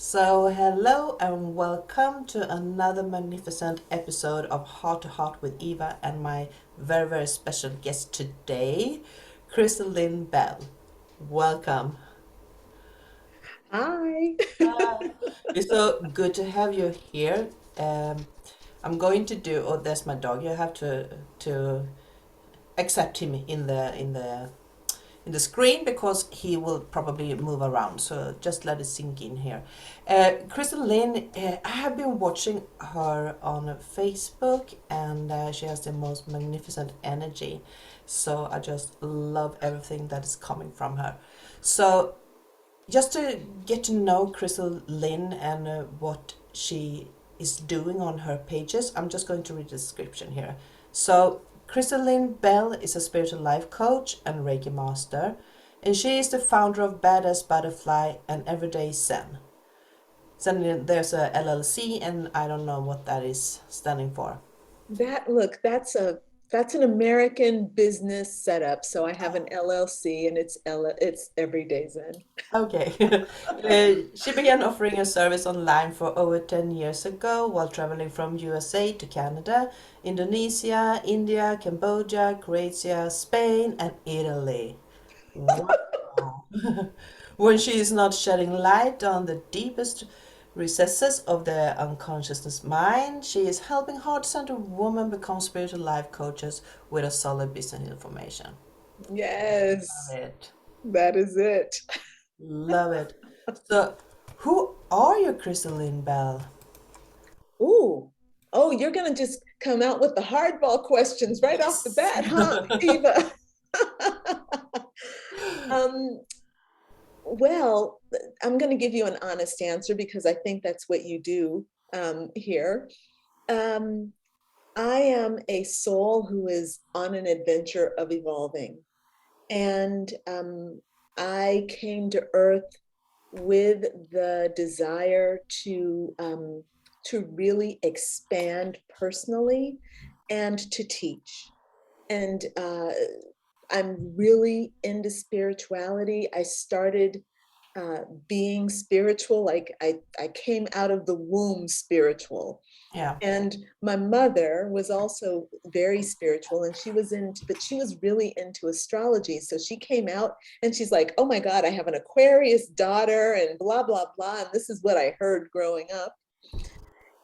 Hello and welcome to another magnificent episode of Heart to Heart with Eva and my very, very special guest today, Lynn Bell. Welcome. Hi. It's so good to have you here. Um, I'm going to do. Oh, there's my dog. You have to accept him in the screen because he will probably move around. So just let it sink in here. Lynn, I have been watching her on Facebook and she has the most magnificent energy. So I just love everything that is coming from her. So just to get to know Lynn and what she is doing on her pages, I'm just going to read the description here. So, Lynn Bell is a spiritual life coach and Reiki master, and she is the founder of Badass Butterfly and Everyday Zen. Then there's a LLC, and I don't know what that is standing for. That's an American business setup. So I have an LLC and it's Everyday Zen. Okay. She began offering her service online for over 10 years ago while traveling from USA to Canada, Indonesia, India, Cambodia, Croatia, Spain, and Italy. Wow. When she is not shedding light on the deepest recesses of the unconsciousness mind, she is helping heart-centered women become spiritual life coaches with a solid business information. Love Yes, it. that is it. Love it. So, who are you, Crystalline Bell? Ooh. Oh, you're gonna just come out with the hardball questions right off the Yes. bat, huh, Eva? um, well, I'm gonna give you an honest answer because I think that's what you do here. Um, I am a soul who is on an adventure of evolving. And I came to Earth with the desire to really expand personally and to teach. And I'm really into spirituality. I started uh, being spiritual, like I came out of the womb spiritual. Yeah. And my mother was also very spiritual and but she was really into astrology. So she came out and she's like, oh my God, I have an Aquarius daughter and blah, blah, blah. And this is what I heard growing up.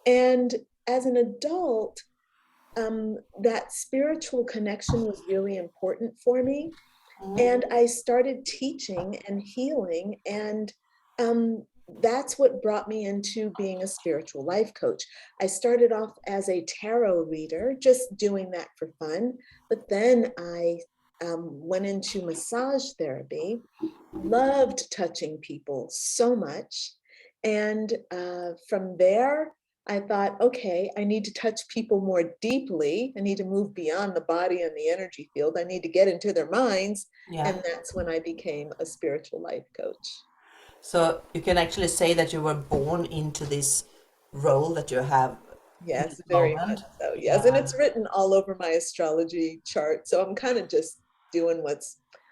And as an adult, that spiritual connection was really important for me. Mhm. And I started teaching and healing. And um, that's what brought me into being a spiritual life coach. I started off as a tarot reader, just doing that for fun. But then I went into massage therapy, loved touching people so much. And from there, I thought, okay, I need to touch people more deeply. I need to move beyond the body and the energy field. I need to get into their minds. Yeah. And that's when I became a spiritual life coach. So you can actually say that you were born into this role that you have in Yes, this very much moment. so. Yes. And Yeah. it's written all over my astrology chart. So I'm kind of just doing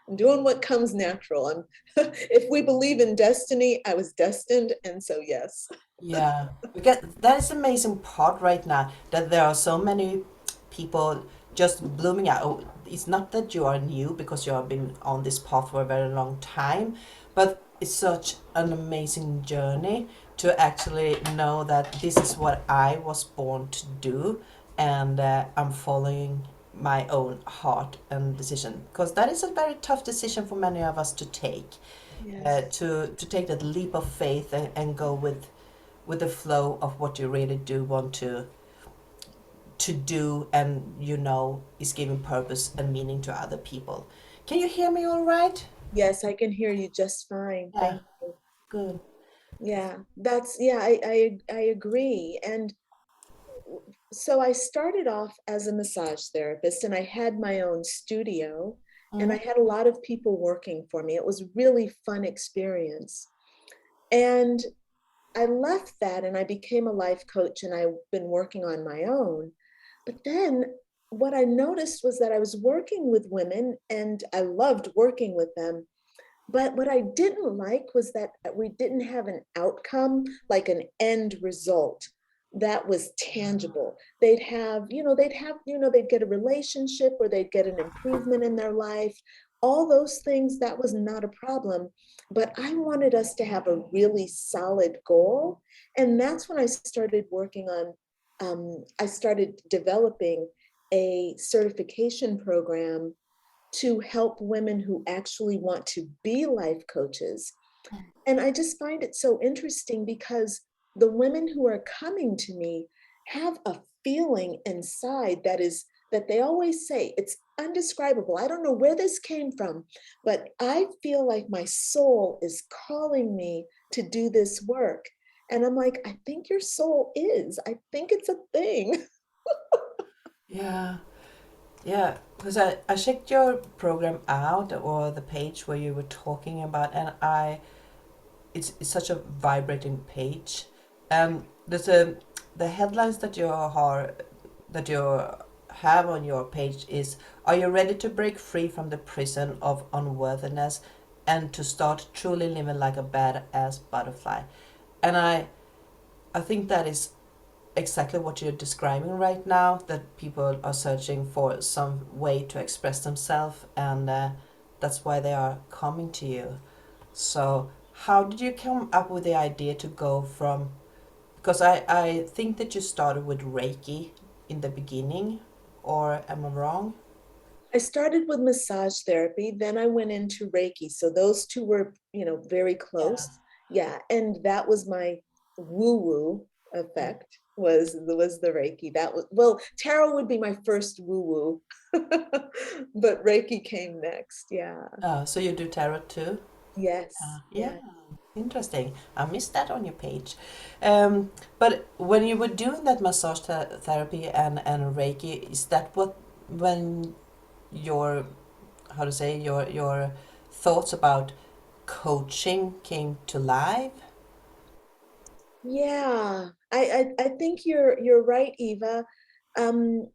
I'm doing what comes natural. If we believe in destiny, I was destined. And so, yes. Yeah. Because that is the amazing part right now that there are so many people just blooming out. Oh, it's not that you are new because you have been on this path for a very long time, but it's such an amazing journey to actually know that this is what I was born to do and I'm following my own heart and decision because that is a very tough decision for many of us to take Yes. to take that leap of faith and go with the flow of what you really do want to do and is giving purpose and meaning to other people. Can you hear me all right? Yes, I can hear you just fine. Yeah, Thank you. good. Yeah, I agree. And so I started off as a massage therapist and I had my own studio and I Mm-hmm. had a lot of people working for me. It was a really fun experience. And I left that and I became a life coach and I've been working on my own. But then what I noticed was that I was working with women and I loved working with them. But what I didn't like was that we didn't have an outcome, like an end result that was tangible. They'd get a relationship or they'd get an improvement in their life. All those things, that was not a problem. But I wanted us to have a really solid goal. And that's when I started working on, I started developing a certification program to help women who actually want to be life coaches. And I just find it so interesting because the women who are coming to me have a feeling inside that they always say it's undescribable. I don't know where this came from, but I feel like my soul is calling me to do this work. And I'm like, I think your soul is. I think it's a thing. Yeah. Yeah, because I checked your program out or the page where you were talking about, and it's such a vibrating page. There's a the headlines that you have on your page is, "Are you ready to break free from the prison of unworthiness and to start truly living like a badass butterfly?" And I think that is exactly what you're describing right now, that people are searching for some way to express themselves, and that's why they are coming to you. So how did you come up with the idea to go from, because I think that you started with Reiki in the beginning, or am I wrong? I started with massage therapy, then I went into Reiki. So those two were, very Yeah. close. Yeah, and that was my woo-woo effect was the Reiki. That was, well, tarot would be my first woo-woo. But Reiki came next. Yeah. So you do tarot too? Yes. Yeah, Yeah. interesting. I missed that on your page. But when you were doing that massage therapy and Reiki, is that what, when your, how to say, your thoughts about coaching came to life? Yeah. I think you're right, Eva. Um,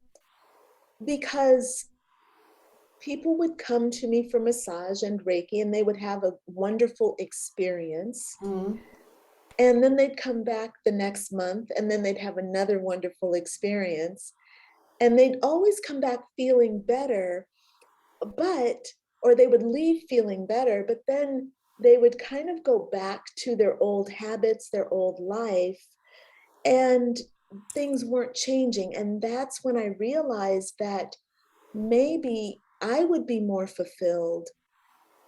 because people would come to me for massage and Reiki and they would have a wonderful experience. Mm. And then they'd come back the next month and then they'd have another wonderful experience. And they'd always come back feeling better, but, or they would leave feeling better, but then they would kind of go back to their old habits, their old life, and things weren't changing. And that's when I realized that maybe I would be more fulfilled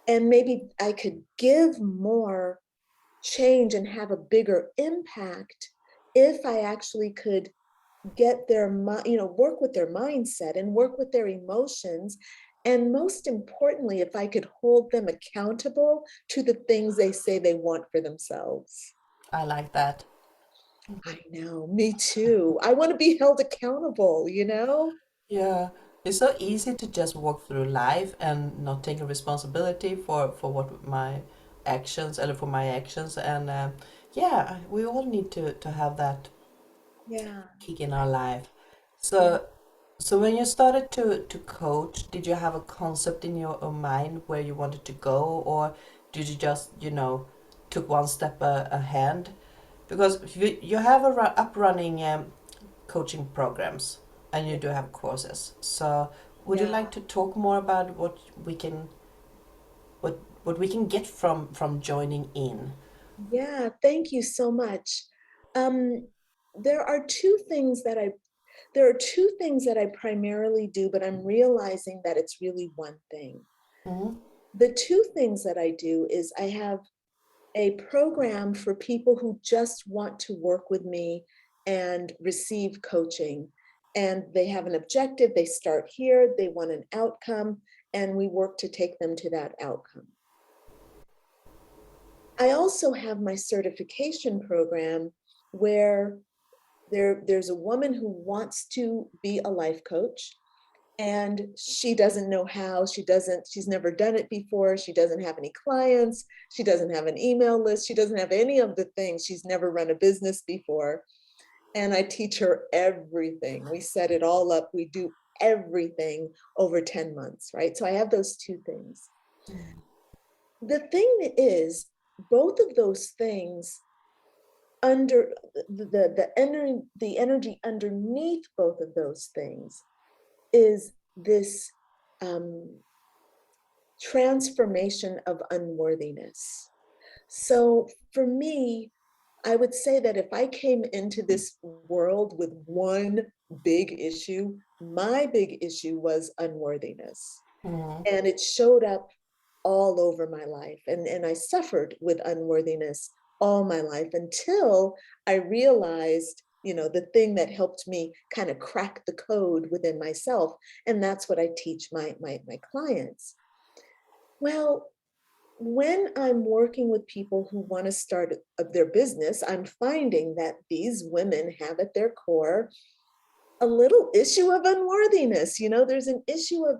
and maybe I could give more change and have a bigger impact if I actually could get their work with their mindset and work with their emotions, and most importantly, if I could hold them accountable to the things they say they want for themselves. I like that. I know, me too. I want to be held accountable. Yeah, it's so easy to just walk through life and not take a responsibility for what my actions, or for my actions, and yeah, we all need to have that Yeah. kick in our life. Yeah. So, so when you started to coach, did you have a concept in your own mind where you wanted to go, or did you just, took one step ahead? Because you have a up running coaching programs, and you Yeah. do have courses. So, would you Yeah. like to talk more about what we can get from joining in? Yeah, thank you so much. Um, there are two things that I there are two things that I primarily do, but I'm realizing that it's really one thing. Hmm. The two things that I do is I have a program for people who just want to work with me and receive coaching. And they have an objective, they start here, they want an outcome, and we work to take them to that outcome. I also have my certification program where there's a woman who wants to be a life coach and she doesn't know how. She's never done it before. She doesn't have any clients. She doesn't have an email list. She doesn't have any of the things. She's never run a business before. And I teach her everything. We set it all up. We do everything over 10 months, right? So I have those two things. the thing is, both of those things under the energy underneath both of those things is this um, transformation of unworthiness. So for me, I would say that if I came into this world with one big issue, my big issue was unworthiness. Mm. And it showed up all over my life. And I suffered with unworthiness all my life until I realized, the thing that helped me kind of crack the code within myself. And that's what I teach my clients. Well, when I'm working with people who want to start their business, I'm finding that these women have at their core a little issue of unworthiness. There's an issue of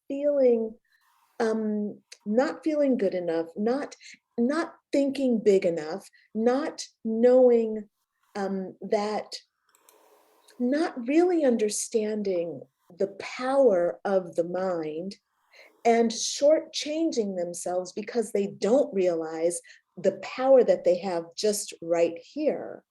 feeling not feeling good enough, not thinking big enough, not knowing that, not really understanding the power of the mind, and shortchanging themselves because they don't realize the power that they have just right here.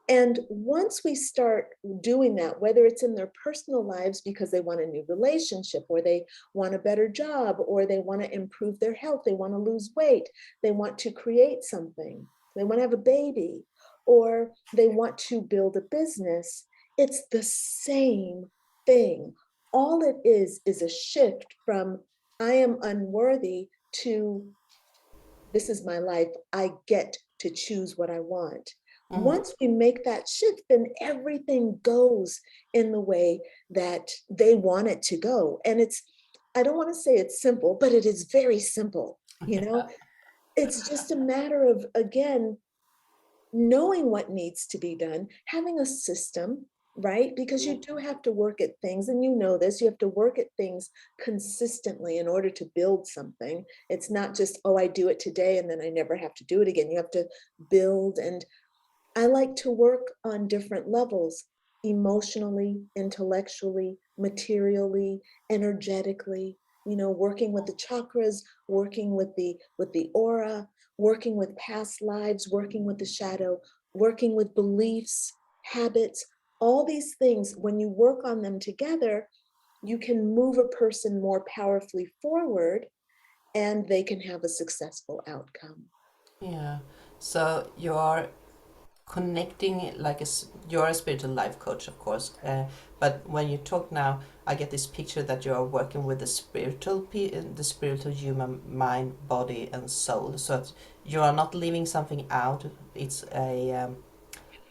And once we start doing that, whether it's in their personal lives because they want a new relationship, or they want a better job, or they want to improve their health, they want to lose weight, they want to create something, they want to have a baby, or they want to build a business, it's the same thing. All it is a shift from I am unworthy to this is my life. I get to choose what I want. Mm. Once we make that shift, then everything goes in the way that they want it to go. And I don't want to say it's simple, but it is very simple. It's just a matter of, again, knowing what needs to be done, having a system, right? Because you do have to work at things, and this, you have to work at things consistently in order to build something. It's not just, oh, I do it today and then I never have to do it again. You have to build. And I like to work on different levels: emotionally, intellectually, materially, energetically, working with the chakras, working with the aura, working with past lives, working with the shadow, working with beliefs, habits, all these things. When you work on them together, you can move a person more powerfully forward, and they can have a successful outcome. Yeah. So you are connecting like you're a spiritual life coach, of course, but when you talk now, I get this picture that you are working with the the spiritual human mind, body, and soul. So you are not leaving something out. It's a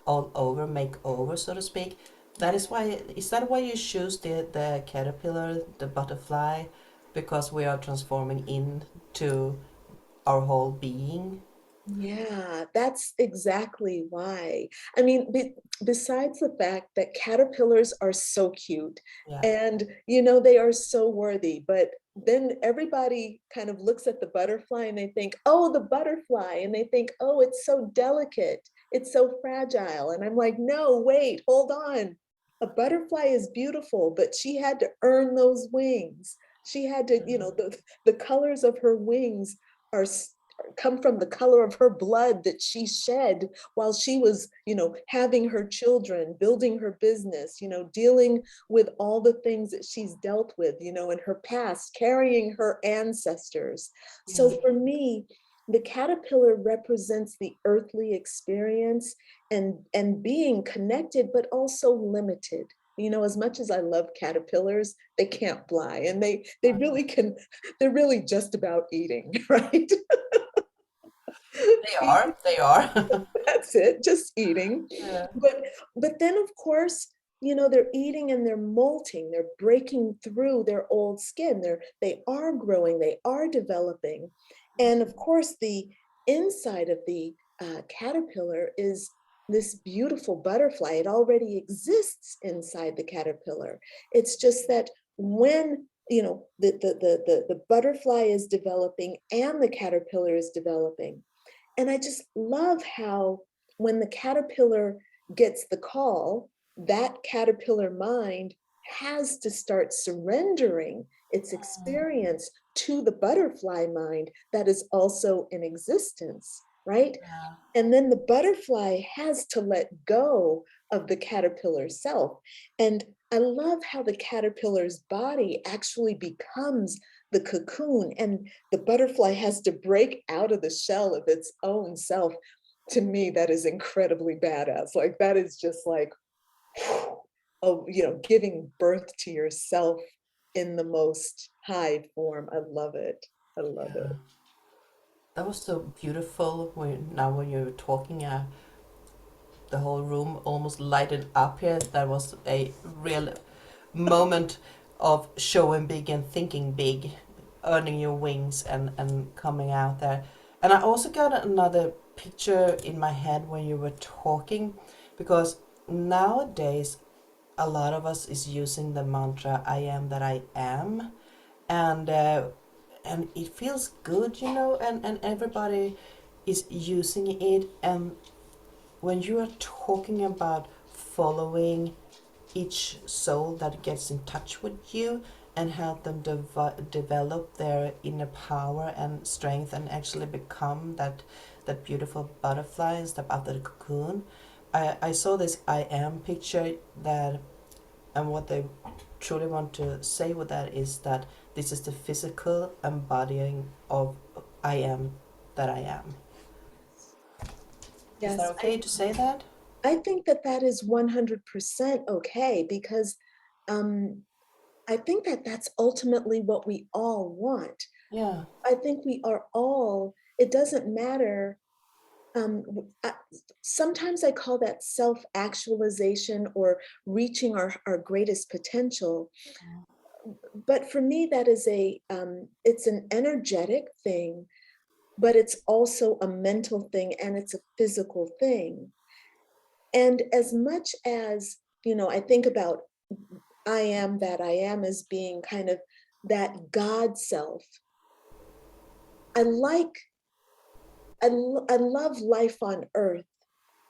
all over makeover, so to speak. That is why. Is that why you choose the caterpillar, the butterfly, because we are transforming into our whole being? Yeah, that's exactly why. I mean, besides the fact that caterpillars are so cute, Yeah. and they are so worthy, but then everybody kind of looks at the butterfly and they think, oh, the butterfly, and they think, oh, it's so delicate, it's so fragile. And I'm like, no, wait, hold on. A butterfly is beautiful, but she had to earn those wings. She had to, the colors of her wings are come from the color of her blood that she shed while she was, having her children, building her business, dealing with all the things that she's dealt with, in her past, carrying her ancestors. Yeah. So for me, the caterpillar represents the earthly experience, and being connected, but also limited. As much as I love caterpillars, they can't fly, and they really can. They're really just about eating, right? They are. They are. That's it, just eating. Yeah. But then, of course, they're eating and they're molting, they're breaking through their old skin, they are growing, they are developing. And of course, the inside of the caterpillar is this beautiful butterfly. It already exists inside the caterpillar. It's just that when the butterfly is developing and the caterpillar is developing. And I just love how when the caterpillar gets the call, that caterpillar mind has to start surrendering its experience to the butterfly mind that is also in existence, right? Yeah. And then the butterfly has to let go of the caterpillar self. And I love how the caterpillar's body actually becomes the cocoon, and the butterfly has to break out of the shell of its own self. To me, that is incredibly badass. Like, that is just like, oh, giving birth to yourself in the most high form. I love it. I love Yeah. it. That was so beautiful when you were talking. The whole room almost lighted up here. That was a real moment of showing big and thinking big, earning your wings and coming out there. And I also got another picture in my head when you were talking, because nowadays a lot of us is using the mantra "I am that I am," and it feels good, and everybody is using it. And when you are talking about following each soul that gets in touch with you and help them develop their inner power and strength and actually become that beautiful butterfly and step out of the cocoon, I saw this I am picture that, and what they truly want to say with that is that this is the physical embodying of I am that I am. Is that Yes, okay to say that? I think that that is 100% okay, because um, I think that that's ultimately what we all want. Yeah. I think we are all, it doesn't matter. Sometimes I call that self-actualization or reaching our greatest potential. But for me, that is it's an energetic thing, but it's also a mental thing, and it's a physical thing. And as much as, I think about I am that I am as being kind of that God self, I like, I love life on earth.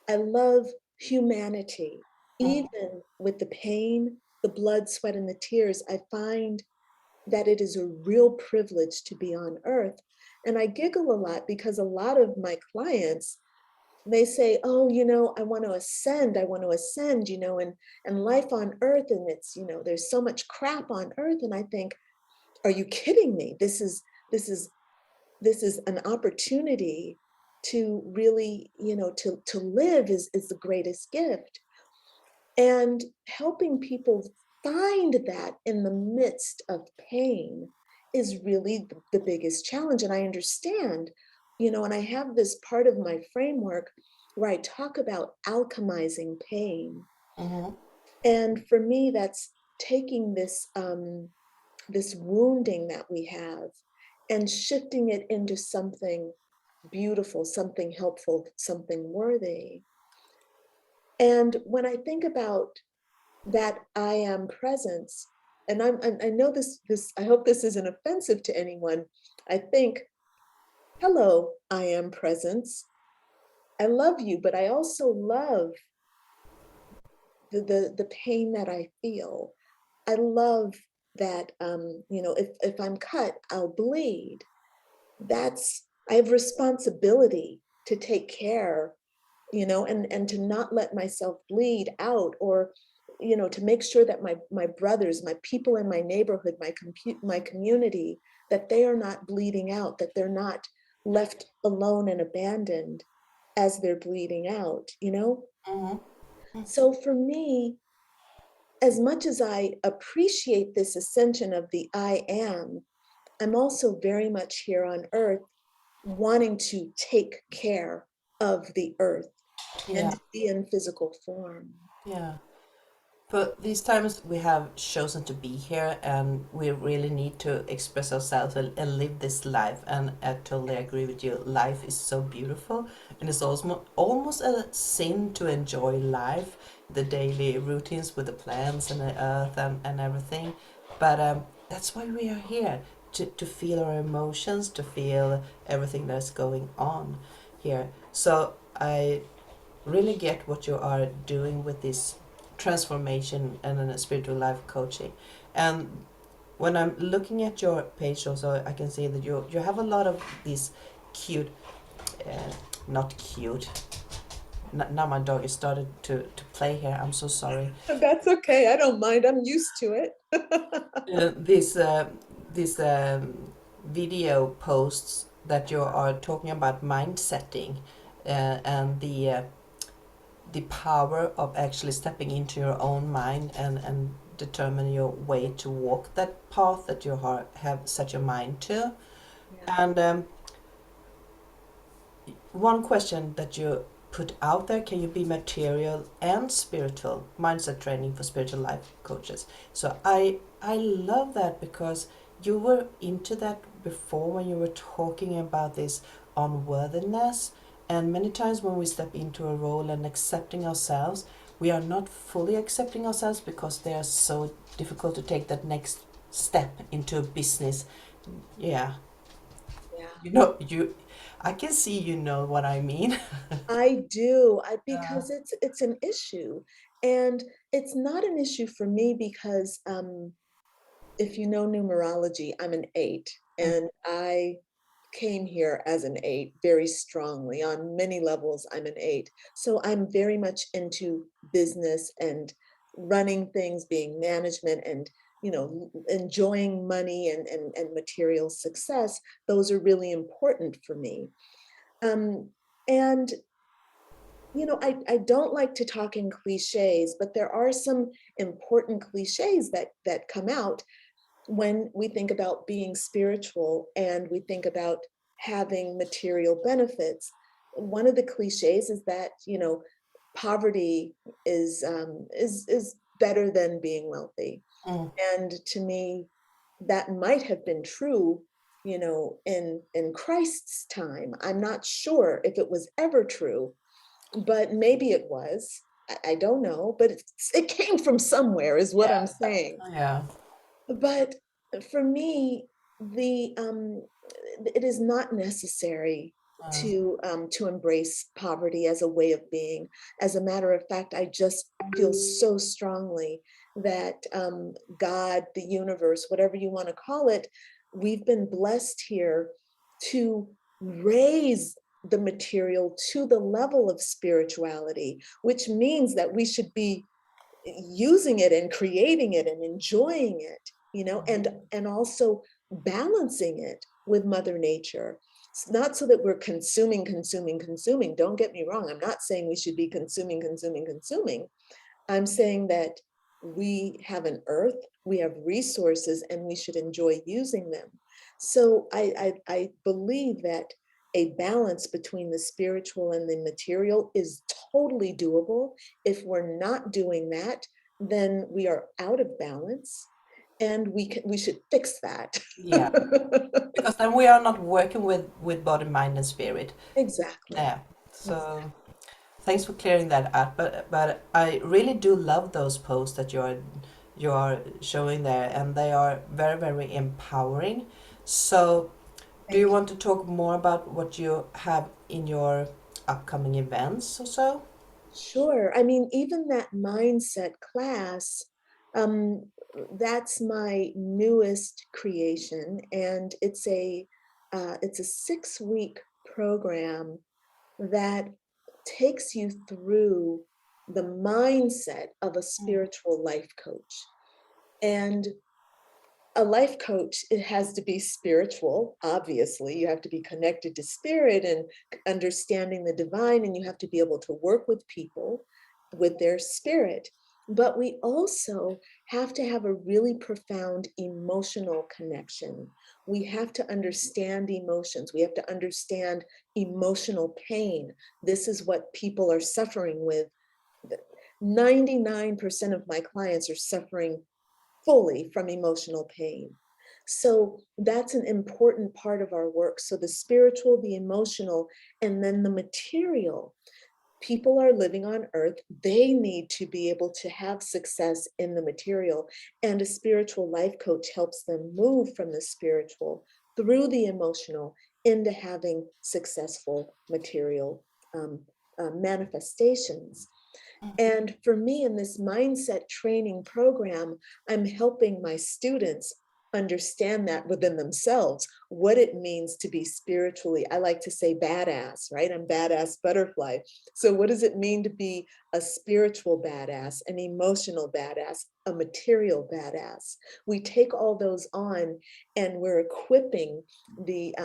I love humanity. Even with the pain, the blood, sweat, and the tears, I find that it is a real privilege to be on earth. And I giggle a lot because a lot of my clients, they say, oh, I want to ascend, and life on earth, and it's, there's so much crap on earth. And I think, are you kidding me? This is an opportunity to really, to live is the greatest gift. And helping people find that in the midst of pain is really the biggest challenge. And I understand, and I have this part of my framework where I talk about alchemizing pain. Mm-hmm. And for me, that's taking this wounding that we have and shifting it into something beautiful, something helpful, something worthy. And when I think about that I am presence, and I know this, I hope this isn't offensive to anyone. I think, hello, I am presence. I love you, but I also love the pain that I feel. I love that, if I'm cut, I'll bleed. I have responsibility to take care, and to not let myself bleed out, or, to make sure that my brothers, my people in my neighborhood, my community, that they are not bleeding out, that they're not left alone and abandoned as they're bleeding out. Mm-hmm. So for me, as much as I appreciate this ascension of the I am, I'm also very much here on earth wanting to take care of the earth and Yeah. to be in physical form. Yeah. But these times we have chosen to be here, and we really need to express ourselves and live this life. And I totally agree with you. Life is so beautiful, and it's also almost a sin to enjoy life, the daily routines with the plants and the earth and everything. But that's why we are here, to feel our emotions, to feel everything that's going on here. So I really get what you are doing with this transformation and a spiritual life coaching. And when I'm looking at your page also, I can see that you have a lot of these cute, uh, not cute. Now my dog has started to play here. I'm so sorry. That's okay. I don't mind. I'm used to it. These video posts that you are talking about mind setting, and the power of actually stepping into your own mind and determine your way to walk that path that you have set your mind to. Yeah. And one question that you put out there: can you be material and spiritual? Mindset training for spiritual life coaches. So I love that, because you were into that before when you were talking about this unworthiness. And many times when we step into a role and accepting ourselves, we are not fully accepting ourselves because they are so difficult to take that next step into a business. Yeah, Yeah. you, I can see you know what I mean. I do. Yeah. Because it's an issue. And it's not an issue for me because if you know numerology, I'm an 8, and I came here as an 8 very strongly. On many levels, I'm an 8. So I'm very much into business and running things, being management, and enjoying money and material success. Those are really important for me. Um, and I don't like to talk in cliches, but there are some important cliches that come out when we think about being spiritual and we think about having material benefits. One of the cliches is that poverty is better than being wealthy, Mm. and to me, that might have been true, in Christ's time. I'm not sure if it was ever true, but maybe it was. I don't know, but it came from somewhere, is what I'm Yeah. saying. Yeah. But for me, the it is not necessary Mm. to embrace poverty as a way of being. As a matter of fact, I just feel so strongly that God, the universe, whatever you want to call it, we've been blessed here to raise the material to the level of spirituality, which means that we should be using it and creating it and enjoying it, and also balancing it with Mother Nature. It's not so that we're consuming. Don't get me wrong. I'm not saying we should be consuming. I'm saying that we have an earth, we have resources, and we should enjoy using them. So I believe that a balance between the spiritual and the material is totally doable. If we're not doing that, then we are out of balance, and we should fix that. Yeah. Because then we are not working with body, mind, and spirit. Exactly. Yeah. Exactly. So thanks for clearing that up. But I really do love those posts that you are showing there, and they are very, very empowering. So do you Thank you. want to talk more about what you have in your upcoming events or so? Sure. I mean, even that mindset class, um, that's my newest creation, and it's a 6-week program that takes you through the mindset of a Mm. spiritual life coach. And a life coach, it has to be spiritual. Obviously, you have to be connected to spirit and understanding the divine, and you have to be able to work with people with their spirit. But we also have to have a really profound emotional connection. We have to understand emotions. We have to understand emotional pain. This is what people are suffering with. 99% of my clients are suffering fully from emotional pain. So that's an important part of our work. So the spiritual, the emotional, and then the material. People are living on earth. They need to be able to have success in the material. And a spiritual life coach helps them move from the spiritual through the emotional into having successful material manifestations. And for me, in this mindset training program, I'm helping my students understand that within themselves, what it means to be spiritually, I like to say badass, right? I'm badass butterfly. So what does it mean to be a spiritual badass, an emotional badass, a material badass? We take all those on and we're equipping the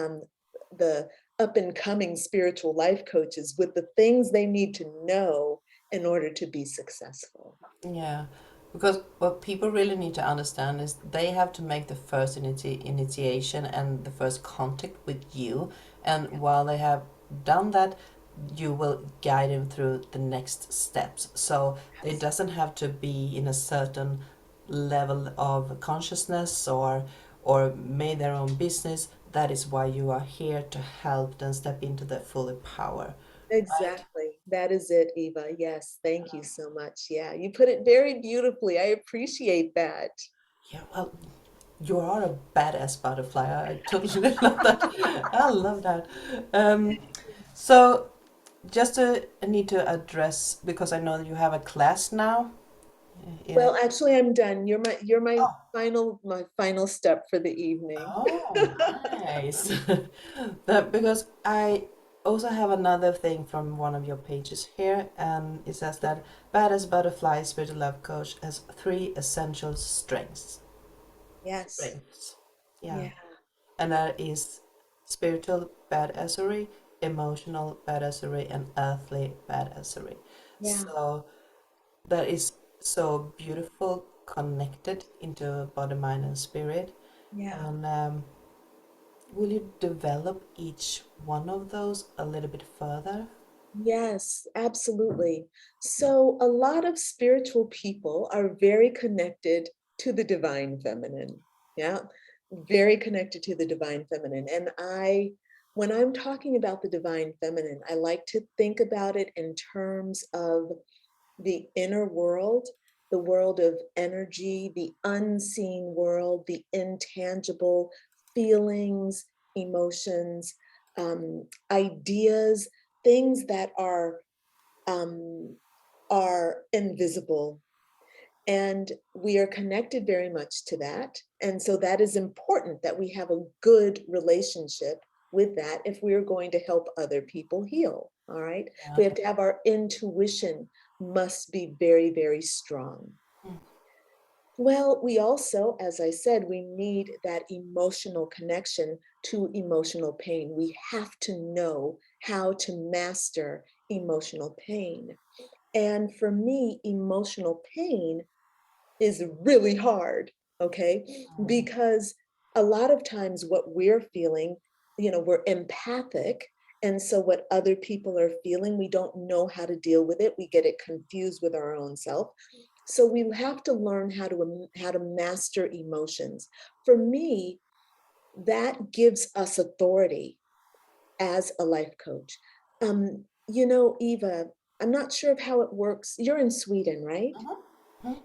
up and coming spiritual life coaches with the things they need to know in order to be successful. Yeah, because what people really need to understand is they have to make the first initiation and the first contact with you. And while they have done that, you will guide them through the next steps. So it Yes. doesn't have to be in a certain level of consciousness or made their own business. That is why you are here to help them step into their full power. Right? Exactly. That is it, Eva. Yes. Thank you so much. Yeah, you put it very beautifully. I appreciate that. Yeah, well, you are a badass butterfly. I totally love that. I love that. So, just to I need to address because I know that you have a class now. Yeah. Well, actually, I'm done. You're Oh, my final step for the evening. oh, nice. That because I also have another thing from one of your pages here, and it says that badass butterfly spiritual love coach has three essential strengths. Yes. Strengths. Yeah. Yeah. And that is spiritual badassery, emotional badassery, and earthly badassery. Yeah. So that is so beautiful, connected into body, mind, and spirit. Yeah. And will you develop each one of those a little bit further? Yes, absolutely. So, a lot of spiritual people are very connected to the divine feminine. Yeah, very connected to the divine feminine. And when I'm talking about the divine feminine, I like to think about it in terms of the inner world, the world of energy, the unseen world, the intangible feelings, emotions, ideas, things that um, are invisible. And we are connected very much to that. And so that is important that we have a good relationship with that if we're going to help other people heal. All right. Yeah. We have to have our intuition must be very, very strong. Mm. Well, we also, as I said, we need that emotional connection to emotional pain. We have to know how to master emotional pain. And for me, emotional pain is really hard, okay? Because a lot of times what we're feeling, we're empathic. And so what other people are feeling, we don't know how to deal with it. We get it confused with our own self. So we have to learn how to master emotions. For me, that gives us authority as a life coach. Eva, I'm not sure of how it works. You're in Sweden, right? Mhm.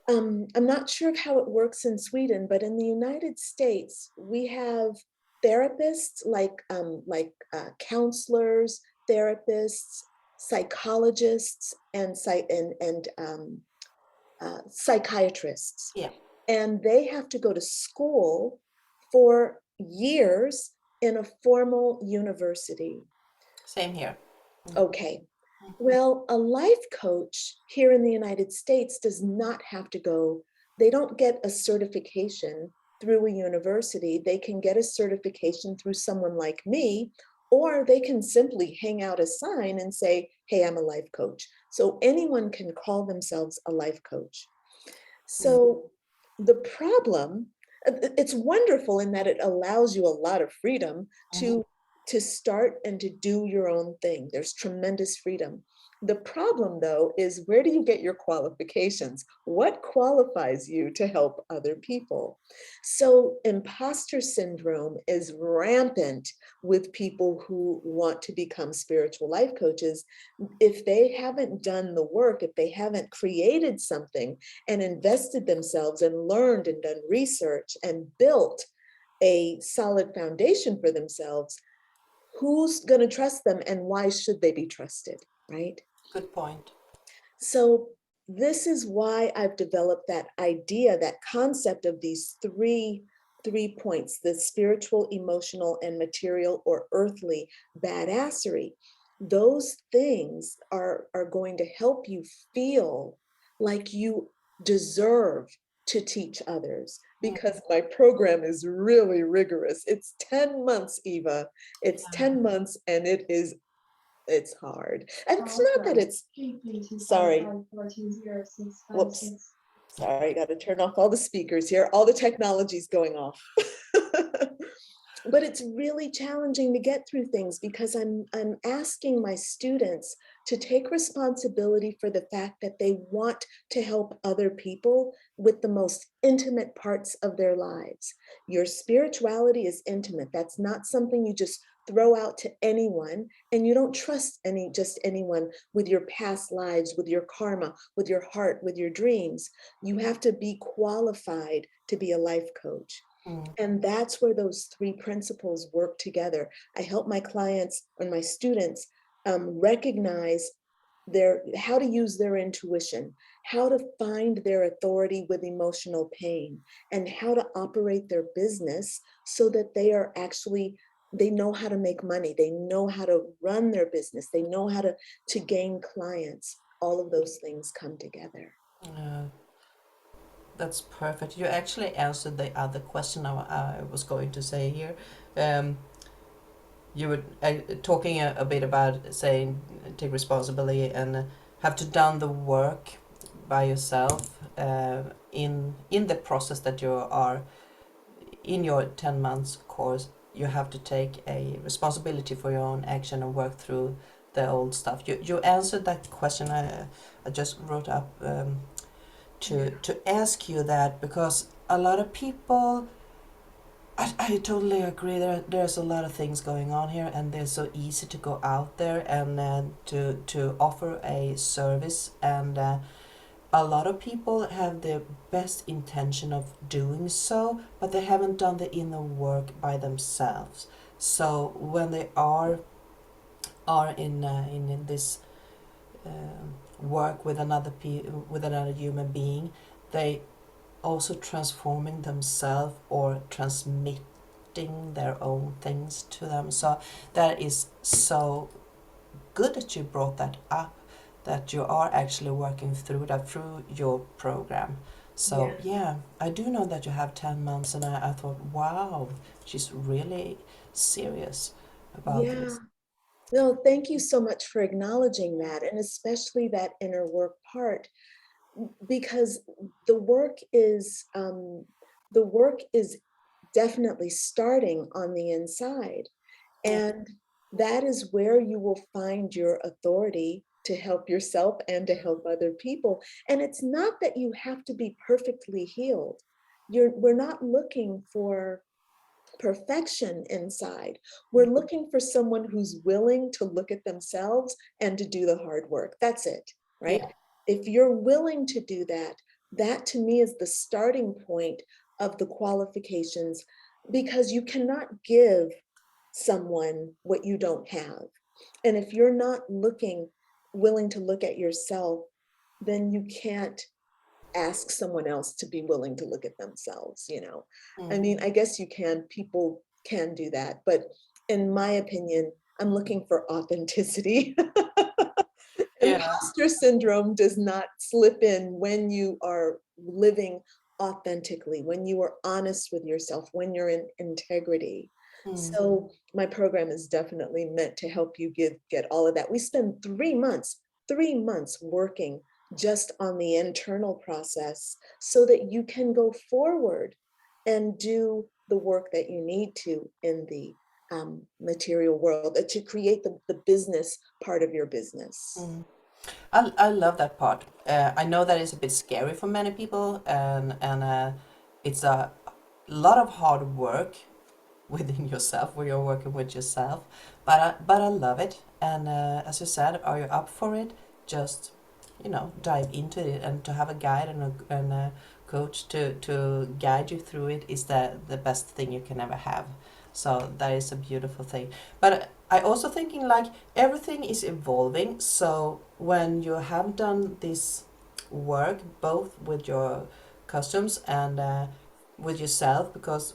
Mhm. I'm not sure of how it works in Sweden, but in the United States, we have therapists like counselors, therapists, psychologists, and psychiatrists, Yeah, and they have to go to school for years in a formal university. same here. Okay. Well, a life coach here in the United States does not have to go, they don't get a certification through a university. They can get a certification through someone like me, or they can simply hang out a sign and say, hey, I'm a life coach. So anyone can call themselves a life coach. Mm. So the problem, it's wonderful in that it allows you a lot of freedom Mhm. to start and to do your own thing. There's tremendous freedom. The problem, though, is where do you get your qualifications? What qualifies you to help other people? So, imposter syndrome is rampant with people who want to become spiritual life coaches. If they haven't done the work, if they haven't created something and invested themselves and learned and done research and built a solid foundation for themselves, who's going to trust them and why should they be trusted, right? Good point. So this is why I've developed that idea, that concept of these three points: the spiritual, emotional, and material or earthly badassery. Those things are going to help you feel like you deserve to teach others, because my program is really rigorous. It's 10 months, Eva. It's 10 months, and it's hard. And it's not that it's, sorry. Whoops. Sorry, got to turn off all the speakers here. All the technology's going off. But it's really challenging to get through things, because I'm asking my students to take responsibility for the fact that they want to help other people with the most intimate parts of their lives. Your spirituality is intimate. That's not something you just throw out to anyone, and you don't trust just anyone with your past lives, with your karma, with your heart, with your dreams. You have to be qualified to be a life coach. Mm. And that's where those three principles work together. I help my clients and my students recognize how to use their intuition, how to find their authority with emotional pain, and how to operate their business so that they know how to make money, they know how to run their business, they know how to gain clients. All of those things come together. Uh, that's perfect. You actually answered the other question I was going to say here. Um, you were talking a bit about saying take responsibility and have to done the work by yourself in the process that you are in your 10 months course. You have to take a responsibility for your own action and work through the old stuff. You answered that question. I just wrote up to ask you that, because a lot of people, I totally agree. There's a lot of things going on here, and they're so easy to go out there and to offer a service. And a lot of people have the best intention of doing so, but they haven't done the inner work by themselves. So when they are in this work with with another human being, they also transforming themselves or transmitting their own things to them. So that is so good that you brought that up, that you are actually working through that through your program. So Yeah. yeah, I do know that you have 10 months, and I thought, wow, she's really serious about Yeah. this. No, thank you so much for acknowledging that, and especially that inner work part, because the work is the work is definitely starting on the inside. Mm. And that is where you will find your authority to help yourself and to help other people. And it's not that you have to be perfectly healed. We're not looking for perfection inside. We're looking for someone who's willing to look at themselves and to do the hard work. That's it, right? Yeah. If you're willing to do that, that to me is the starting point of the qualifications, because you cannot give someone what you don't have. And if you're not willing to look at yourself, then you can't ask someone else to be willing to look at themselves, you know. I Mm. mean, I guess people can do that, but in my opinion, I'm looking for authenticity. Yeah. Imposter syndrome does not slip in when you are living authentically, when you are honest with yourself, when you're in integrity. Mm. So my program is definitely meant to help you get all of that. We spend 3 months working just on the internal process so that you can go forward and do the work that you need to in the material world, to create the business part of your business. Mm. I love that part. I know that it's a bit scary for many people, and it's a lot of hard work within yourself where you're working with yourself. But I love it, and as you said, are you up for it? Just dive into it, and to have a guide and a coach to guide you through it is the best thing you can ever have. So that is a beautiful thing. But I also thinking like everything is evolving. So when you have done this work, both with your customs and with yourself, because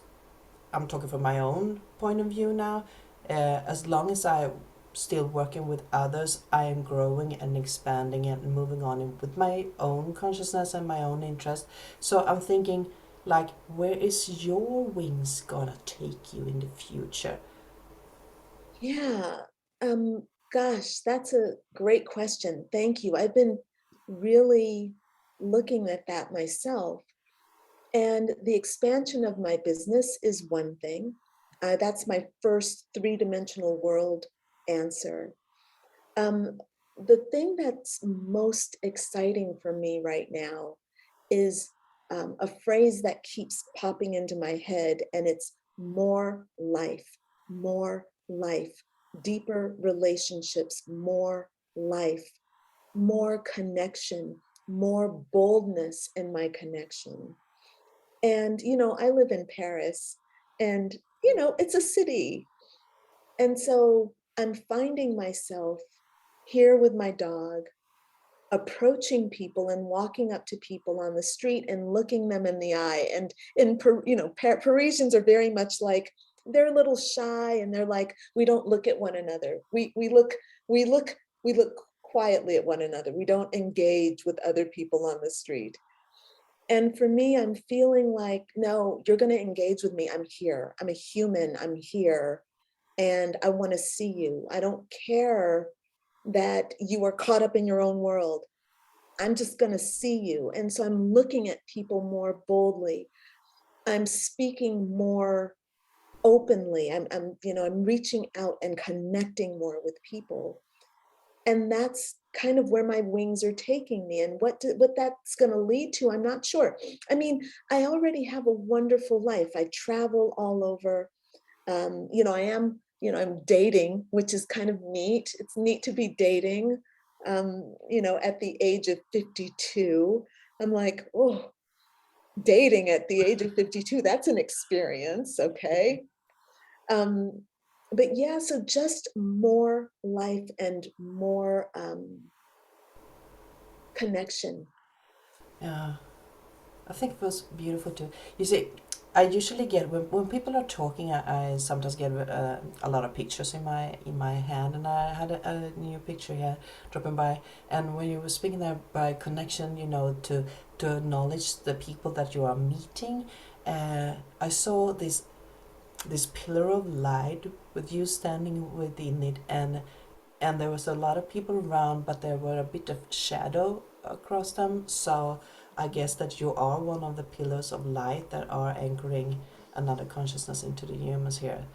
I'm talking from my own point of view now. As long as I still working with others, I am growing and expanding and moving on with my own consciousness and my own interest. So I'm thinking, like, where is your wings gonna take you in the future? Yeah. Gosh, that's a great question. Thank you. I've been really looking at that myself. And the expansion of my business is one thing. That's my first three-dimensional world answer. Um, the thing that's most exciting for me right now is a phrase that keeps popping into my head, and it's more life, deeper relationships, more life, more connection, more boldness in my connection. And, I live in Paris, and, it's a city. And so I'm finding myself here with my dog, approaching people and walking up to people on the street and looking them in the eye. And Parisians are very much like, they're a little shy, and they're like, we don't look at one another. We look quietly at one another. We don't engage with other people on the street. And for me, I'm feeling like, no, you're going to engage with me. I'm here. I'm a human. I'm here. And I want to see you. I don't care that you are caught up in your own world. I'm just going to see you. And so I'm looking at people more boldly. I'm speaking more openly. I'm reaching out and connecting more with people. And that's kind of where my wings are taking me, and what that's going to lead to, I'm not sure. I mean, I already have a wonderful life. I travel all over. I'm dating, which is kind of neat. It's neat to be dating, at the age of 52. I'm like, oh, dating at the age of 52, that's an experience. Okay. um, but yeah, so just more life and more connection. Yeah. I think it was beautiful too. You see, I usually get when people are talking, I sometimes get a lot of pictures in my hand, and I had a new picture here dropping by. And when you were speaking there by connection, to acknowledge the people that you are meeting, I saw this pillar of light with you standing within it, and there was a lot of people around, but there were a bit of shadow across them. So I guess that you are one of the pillars of light that are anchoring another consciousness into the humans here.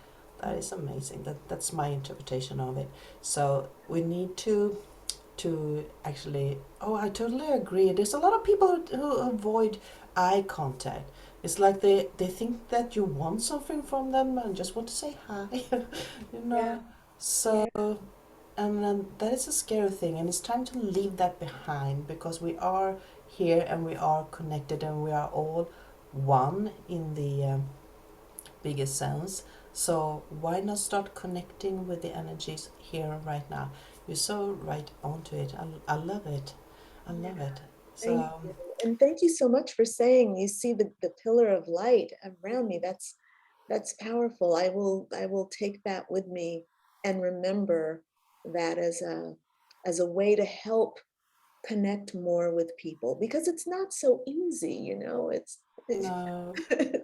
That is amazing. That's my interpretation of it. So we need to actually. Oh, I totally agree. There's a lot of people who avoid eye contact. It's like they think that you want something from them and just want to say hi, you Yeah, know. So yeah, and that is a scary thing, and it's time to leave that behind because we are here and we are connected and we are all one in the biggest sense. So why not start connecting with the energies here and right now? You're so right onto it. I love it. I yeah. love it. So Thank you. And thank you so much for saying you see the pillar of light around me. That's powerful. I will take that with me and remember that as a way to help connect more with people, because it's not so easy, no, it's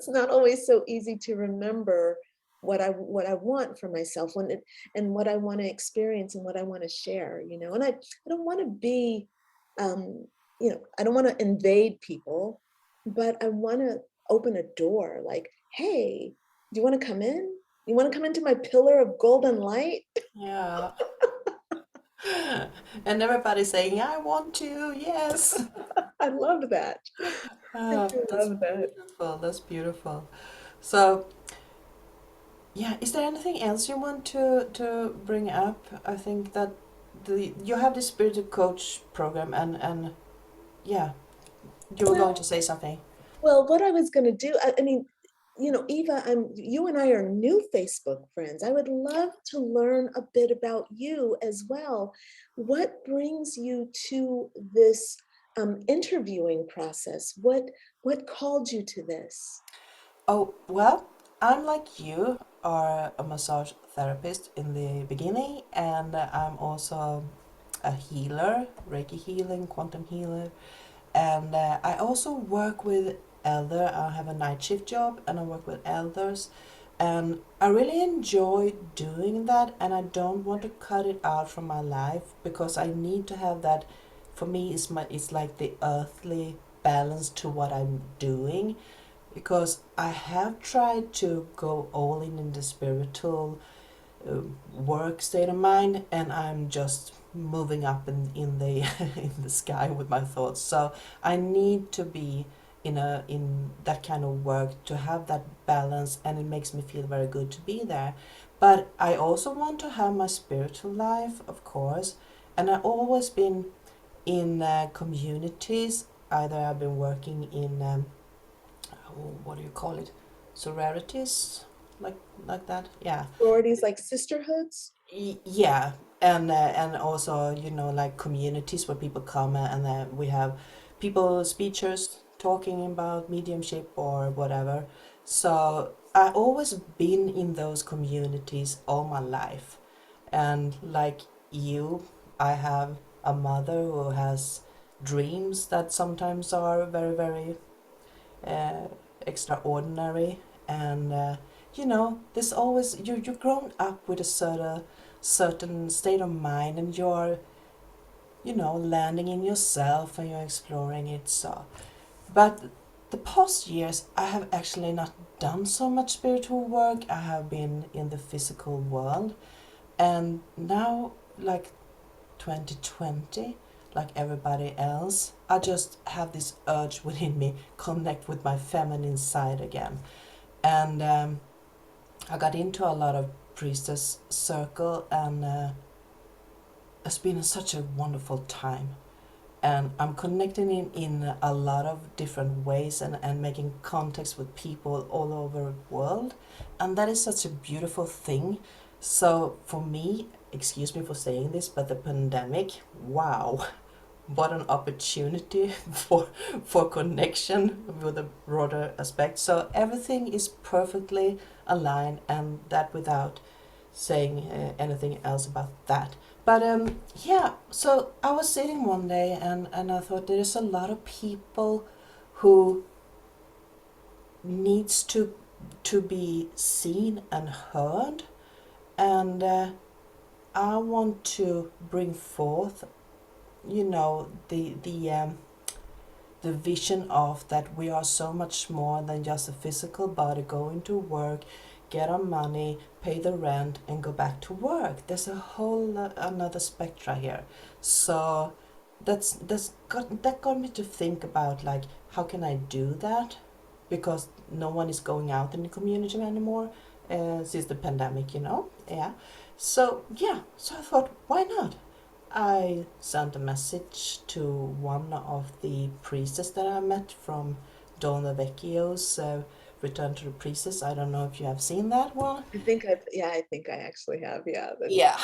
not always so easy to remember what I want for myself, and what I want to experience and what I want to share, and I don't want to be um I don't want to invade people, but I want to open a door, like, hey, do you want to come in? You want to come into my pillar of golden light? yeah. And everybody's saying, I want to, yes. I love that. I Oh, do that's love that. beautiful. That's beautiful. So, yeah, is there anything else you want to bring up? I think that you have the spiritual coach program, and yeah, you were going Well, to say something. Well, what I was going to do, I mean, Eva, you and I are new Facebook friends. I would love to learn a bit about you as well. What brings you to this interviewing process? What called you to this? Oh, well, I'm like you, are a massage therapist in the beginning, and I'm also a healer, Reiki healing, quantum healer, and I also work with elder. I have a night shift job, and I work with elders, and I really enjoy doing that, and I don't want to cut it out from my life because I need to have that. For me, it's like the earthly balance to what I'm doing, because I have tried to go all in the spiritual work state of mind, and I'm just moving up in the in the sky with my thoughts. So I need to be in that kind of work to have that balance, and it makes me feel very good to be there. But I also want to have my spiritual life, of course, and I've always been in communities. Either I've been working in what do you call it, sororities, like like that, yeah. Sororities like sisterhoods? Yeah, and also, like communities where people come, and we have people, speakers talking about mediumship or whatever. So I always been in those communities all my life, and like you, I have a mother who has dreams that sometimes are very, very uh, extraordinary, and there's always you're grown up with a certain state of mind, and you're landing in yourself, and you're exploring it. So but the past years I have actually not done so much spiritual work. I have been in the physical world, and now, like 2020, like everybody else, I just have this urge within me, connect with my feminine side again. And I got into a lot of priestess circle, and it's been such a wonderful time. And I'm connecting in a lot of different ways, and making contacts with people all over the world. And that is such a beautiful thing. So for me, excuse me for saying this, but the pandemic, wow, what an opportunity for connection with a broader aspect. So everything is perfectly aligned, and that without saying anything else about that. But yeah, so I was sitting one day, and I thought there's a lot of people who needs to be seen and heard, and I want to bring forth, the vision of that we are so much more than just a physical body going to work, get our money, pay the rent, and go back to work. There's a whole another spectra here. So that got me to think about, like, how can I do that, because no one is going out in the community anymore since the pandemic, yeah. So yeah, so I thought, why not? I sent a message to one of the priestess that I met from Donna Vecchio's Return to the Priestess. I don't know if you have seen that one. I think I actually have. Yeah, Yeah.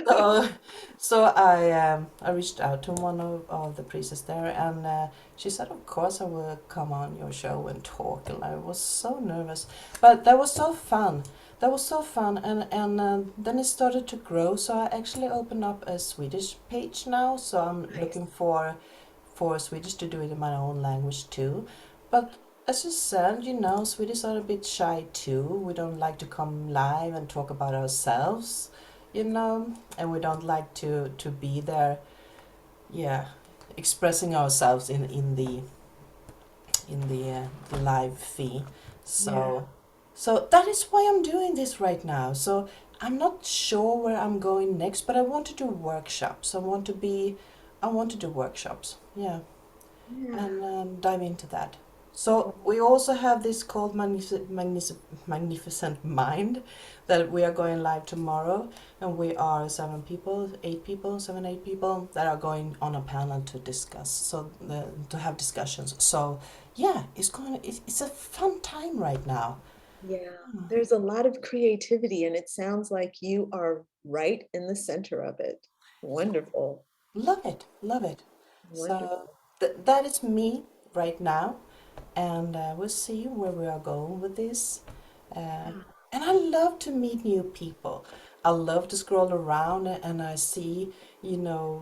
So, so I reached out to one of the priestess there, and she said, "Of course, I will come on your show and talk." And I was so nervous, but that was so fun. That was so fun, and then it started to grow. So I actually opened up a Swedish page now. So I'm nice. looking for Swedish to do it in my own language too. But as you said, Swedish are a bit shy too. We don't like to come live and talk about ourselves, and we don't like to be there, yeah, expressing ourselves in the live feed. Yeah. So that is why I'm doing this right now. So I'm not sure where I'm going next, but I want to do workshops. I want to do workshops, yeah, Yeah. and dive into that. So we also have this called Magnificent Mind that we are going live tomorrow, and we are 7 people, 8 people, 7, 8 people that are going on a panel to discuss, to have discussions. So yeah, it's a fun time right now. Yeah, there's a lot of creativity, and it sounds like you are right in the center of it. Wonderful, Love it, love it. So wonderful. that is me right now, and we'll see where we are going with this. Uh, Yeah, and I love to meet new people. I love to scroll around and I see,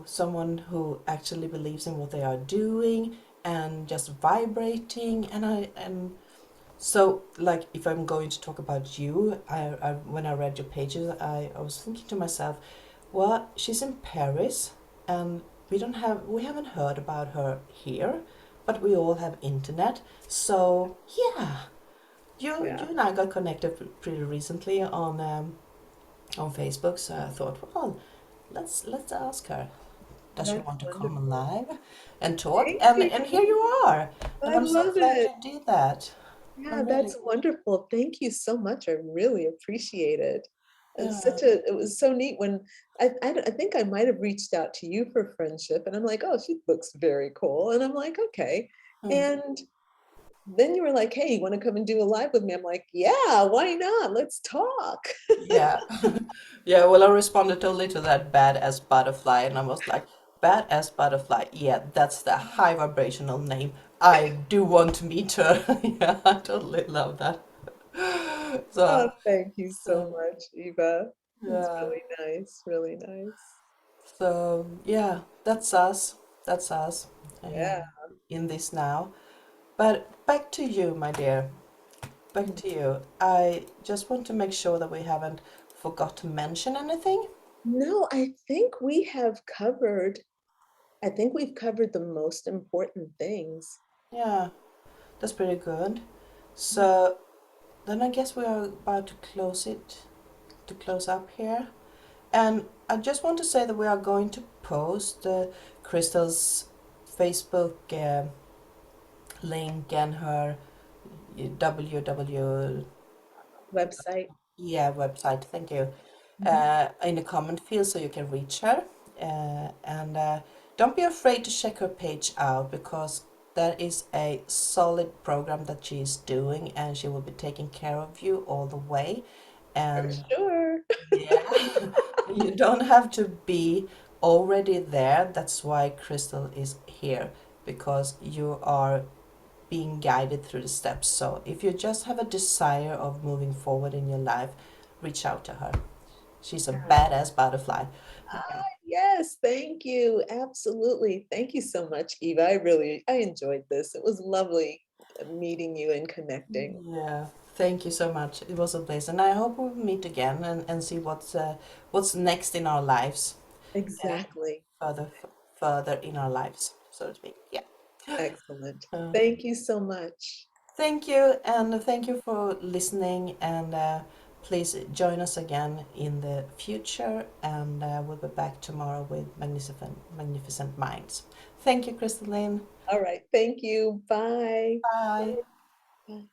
someone who actually believes in what they are doing and just vibrating. So, like, if I'm going to talk about you, when I read your pages, I was thinking to myself, well, she's in Paris, and we haven't heard about her here, but we all have internet. So, yeah, you yeah, and I got connected pretty recently on Facebook. So I thought, well, let's ask her. Does she that's want to come wonderful. live and talk? Thank And here you you. are, and I I'm so love glad it. you did that. Yeah, I'm really that's wonderful. Thank you so much. I really appreciate it. yeah. It was so neat when I think I might have reached out to you for friendship, and I'm like, oh, she looks very cool. And I'm like, okay. Hmm. And then you were like, hey, you want to come and do a live with me? I'm like, yeah, why not? Let's talk. Yeah. Yeah, well, I responded totally to that badass butterfly, and I was like, badass butterfly, yeah, that's the high vibrational name. I do want to meet her. Yeah, I totally love that. Oh, So, thank you so so much, Eva. It's yeah. really nice, really nice. So, yeah, that's us. That's us Yeah. in this now. But back to you, my dear. Back to you. I just want to make sure that we haven't forgot to mention anything. No, I think we've covered the most important things. Yeah, that's pretty good. So then I guess we are about to close up here. And I just want to say that we are going to post Crystal's Facebook link and her www Website. yeah website. Thank you. Mhm. In the comment field so you can reach her. And don't be afraid to check her page out because that is a solid program that she's doing and she will be taking care of you all the way. For And sure. yeah, you don't have to be already there. That's why Crystal is here because you are being guided through the steps. So if you just have a desire of moving forward in your life, reach out to her. She's a Yeah. badass butterfly. Yeah. Yes, thank you. Absolutely. Thank you so much, Eva. I enjoyed this. It was lovely meeting you and connecting. Yeah. Thank you so much. It was a pleasure, and I hope we'll meet again and see what's next in our lives, uh, Exactly. further further in our lives, so to speak. Yeah. Excellent. Uh, Thank you so much. Thank you, and thank you for listening. And please join us again in the future. And we'll be back tomorrow with magnificent minds. Thank you, Crystalline. All right. Thank you. Bye. Bye. Bye.